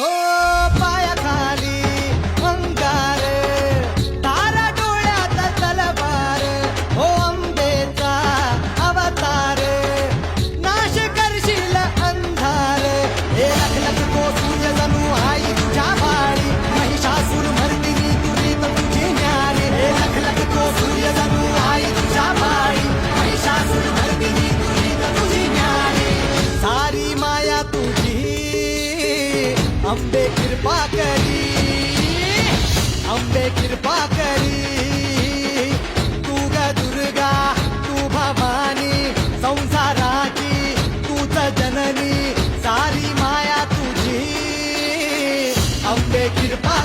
हो पायाखाली अंगार, तारा डोळ्यात तलवार, हो अंबेचा अवतार, नाश करशील अंधार. हे लख लख तो सूर्य जणू आई तुझ्या भाळी, महिषासूर मर्दिनी तुरीत तुझी न्यारी. हे लख लख तो सूर्य जणू आई तुझ्या भाळी, महिषासूर मर्दिनी तुरीत तुझी न्यारी. सारी माया तुझी अंबे कृपा करी, अंबे कृपा करी. तू ग दुर्गा तू भवानी, संसाराची तूच जननी. सारी माया तुझी अंबे कृपा